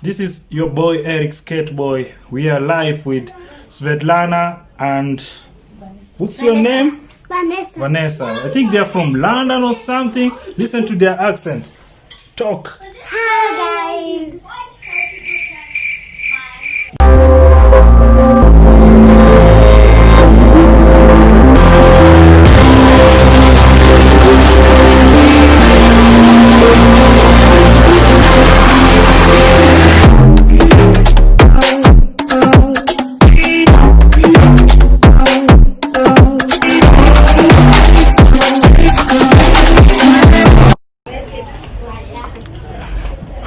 This is your boy Eric Skateboy. We are live with Svetlana and what's your name? Vanessa. I think they are from London or something. Listen to their accent. Talk. Hi guys.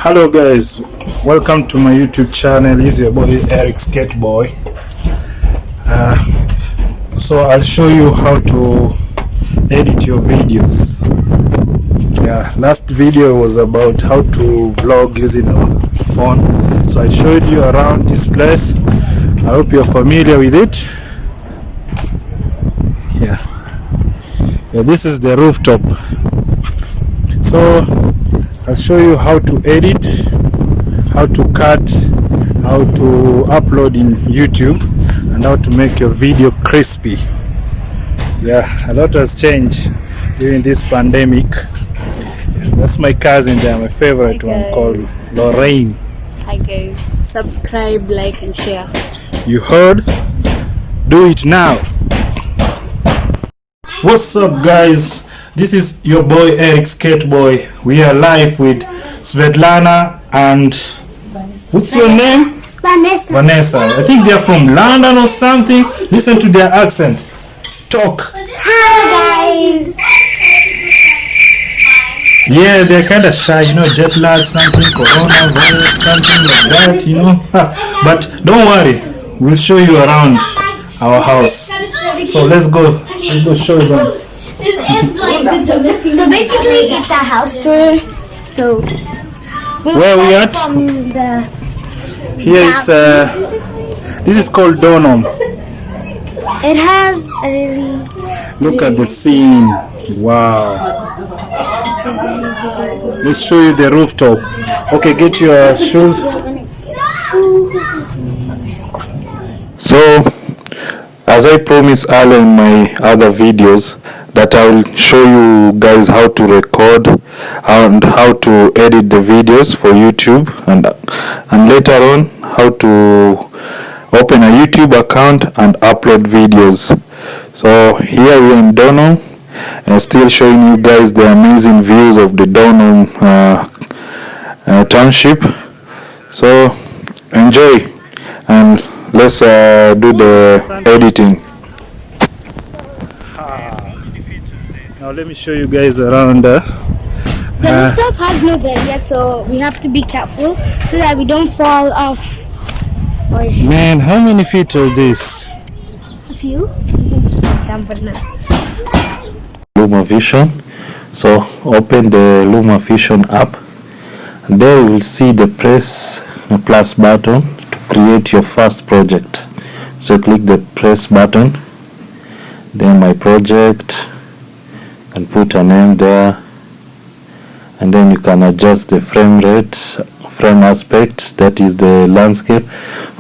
Hello guys, welcome to my YouTube channel. This is your boy Eric Skateboy. So I'll show you how to edit your videos. Last video was about how to vlog using a phone, so I showed you around this place. I hope you're familiar with it. This is the rooftop. So I'll show you how to edit, how to cut, how to upload in YouTube, and how to make your video crispy. A lot has changed during this pandemic. That's my cousin there, my favorite one, called Lorraine. Hi guys. Subscribe, like and share. You heard? Do it now. What's up guys? This is your boy Eric Skateboy. We are live with Svetlana and what's your name? Vanessa. I think they are from London or something. Listen to their accent. Talk. Hi guys. Yeah, they're kind of shy, jet lag, something, coronavirus, something like that, But don't worry, we'll show you around our house. So let's go show them. So basically it's a house tour. So where we at? Here it's this is called Donholm. It has a really Look at the scene. Wow. Let's show you the rooftop. Okay, get your shoes. So as I promised earlier in my other videos, that I will show you guys how to record and how to edit the videos for YouTube, and later on how to open a YouTube account and upload videos. So here we are in Donholm, and still showing you guys the amazing views of the Donholm township. So enjoy and let's do the editing. Now let me show you guys around. The rooftop has no barrier, so we have to be careful so that we don't fall off. Man, how many feet are this? A few. LumaFusion. So open the LumaFusion app, and there you will see the press plus button to create your first project. So click the press button, then my project, and put a name there, and then you can adjust the frame rate, frame aspect, that is the landscape.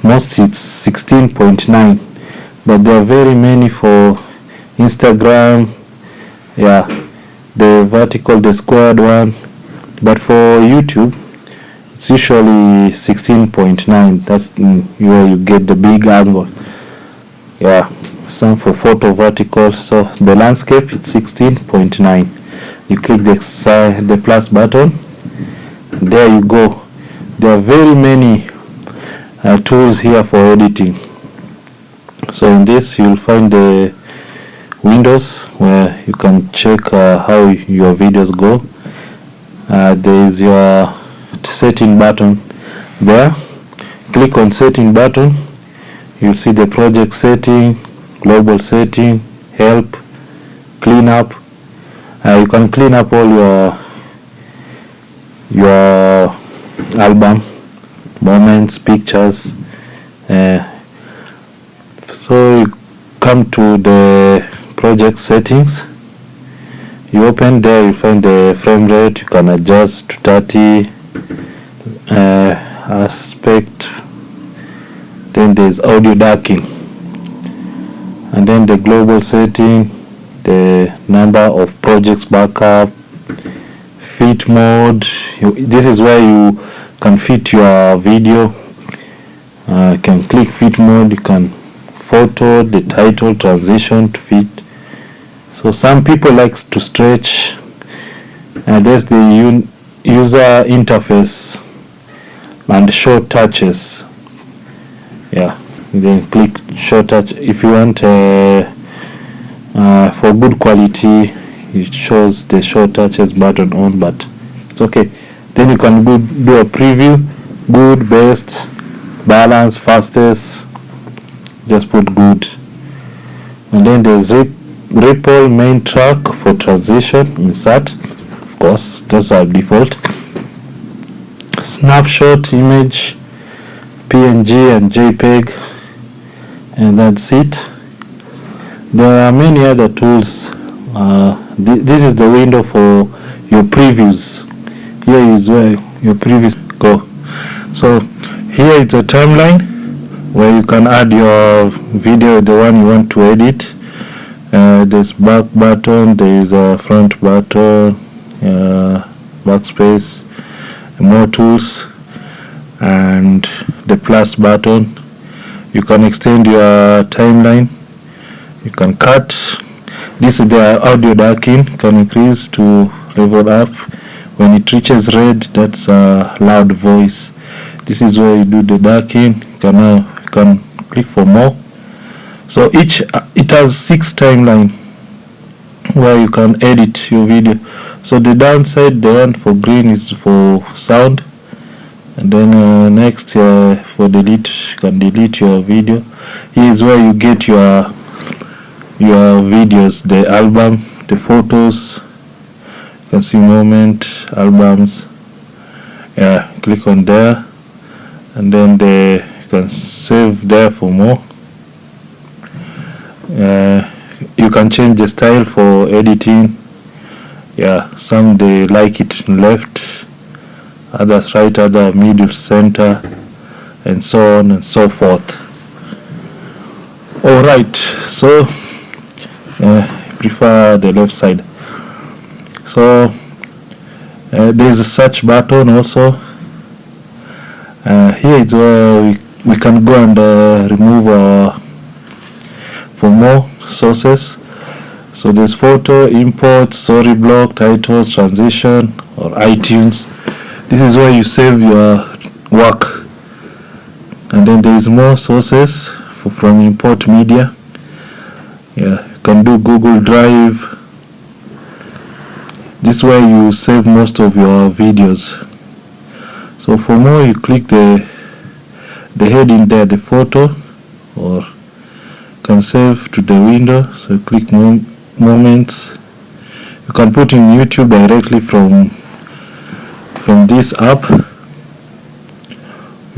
Most it's 16.9, but there are very many for Instagram, the vertical, the squared one, but for YouTube it's usually 16.9. that's where you get the big angle. Some for photo vertical. So the landscape it's 16.9. You click the plus button, and there you go. There are very many tools here for editing. So in this you'll find the windows where you can check how your videos go. There is your setting button there. Click on setting button, you'll see the project setting, global setting, help, clean up. You can clean up all your album moments, pictures. So you come to the project settings, you open there, you find the frame rate. You can adjust to 30, aspect, then there's audio darkening, and then the global setting, the number of projects backup, fit mode. This is where you can fit your video. You can click fit mode, you can photo, the title, transition to fit. So some people like to stretch, and there's the user interface and short touches. Yeah, then click short touch if you want. For good quality, it shows the short touches button on, but it's okay. Then you can do a preview, good, best, balance, fastest. Just put good. And then there's ripple, main track for transition, insert, of course, those are default. Snapshot, image, PNG and JPEG, and that's it. There are many other tools. This is the window for your previews. Here is where your previews go. So here is a timeline where you can add your video, the one you want to edit. There's back button, there is a front button, backspace, more tools, and the plus button. You can extend your timeline, you can cut. This is the audio darkening, can increase to level up. When it reaches red, that's a loud voice. This is where you do the darkening. You can click for more. So it has 6 timeline where you can edit your video. So the downside, the one for green is for sound, and then next for delete, you can delete your video. Here is where you get your videos, the album, the photos. You can see moment, albums. Yeah, click on there, and then you can save there for more. You can change the style for editing. Yeah, some they like it left, others right, other middle, center, and so on and so forth. Alright, so I prefer the left side. So there's a search button also. Here is where we can go and remove for more sources. So there's photo, import, story block, titles, transition, or iTunes. This is where you save your work. And then there is more sources from import media. Yeah, you can do Google Drive. This is where you save most of your videos. So for more, you click the heading there, the photo, or you can save to the window. So you click moments. You can put in YouTube directly from this app. You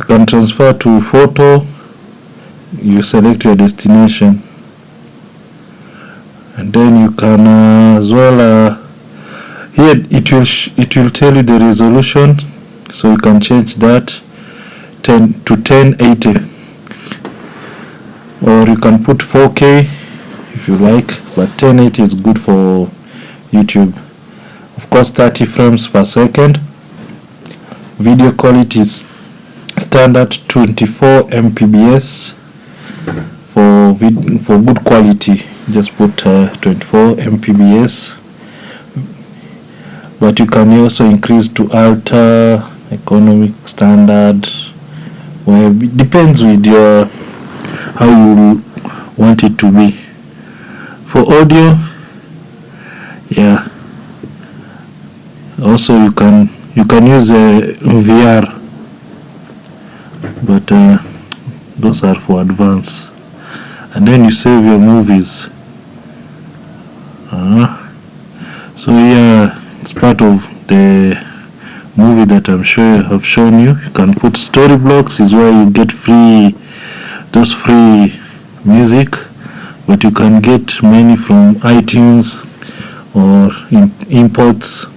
can transfer to photo. You select your destination, and then you can as well here it will tell you the resolution, so you can change that 10 to 1080, or you can put 4K if you like, but 1080 is good for YouTube. Of course, 30 frames per second. Video quality is standard 24 Mbps. For good quality, just put 24 Mbps. But you can also increase to ultra, economic, standard. Well, it depends with your how you want it to be. For audio, yeah. Also you can use a VR, but those are for advanced. And then you save your movies. So yeah, it's part of the movie that I'm sure I have shown you. You can put story blocks, is where you get those free music, but you can get many from iTunes or imports.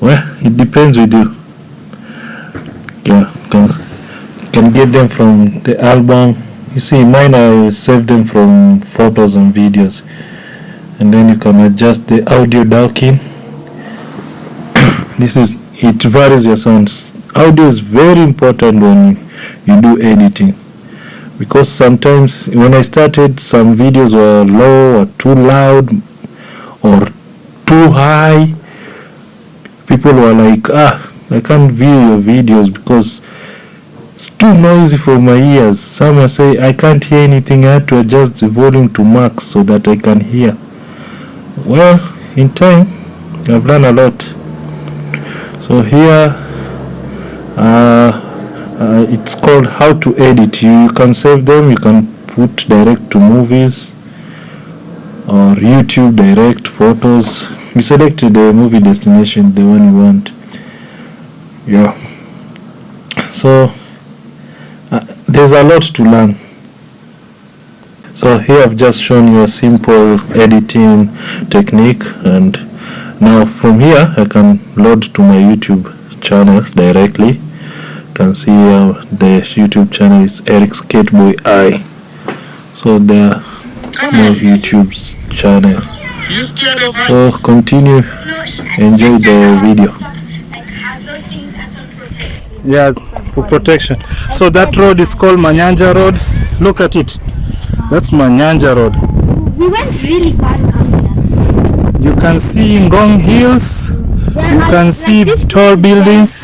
Well, it depends with you. Yeah. can get them from the album. You see, mine I saved them from photos and videos, and then you can adjust the audio docking. It varies your sounds. Audio is very important when you do editing, because sometimes when I started, some videos were low or too loud or too high. People were like, I can't view your videos because it's too noisy for my ears. Some will say, I can't hear anything, I have to adjust the volume to max so that I can hear. Well, in time, I've learned a lot. So here, it's called how to edit. You can save them, you can put direct to movies or YouTube direct photos. You select the movie destination, the one you want. Yeah. So there's a lot to learn. So here I've just shown you a simple editing technique, and now from here I can load to my YouTube channel directly. You can see the YouTube channel is Eric Skateboy I. So there my YouTube's channel. So continue, enjoy the video. Yeah, for protection. So that road is called Manyanja Road. Look at it. That's Manyanja Road. We went really far to come here. You can see Ngong Hills. You can see tall buildings.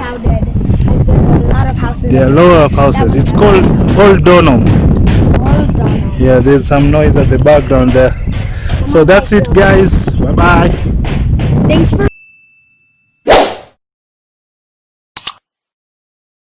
There are a lot of houses. It's called Old Donholm. Yeah, there's some noise at the background there. So that's it, guys. Bye bye. Thanks for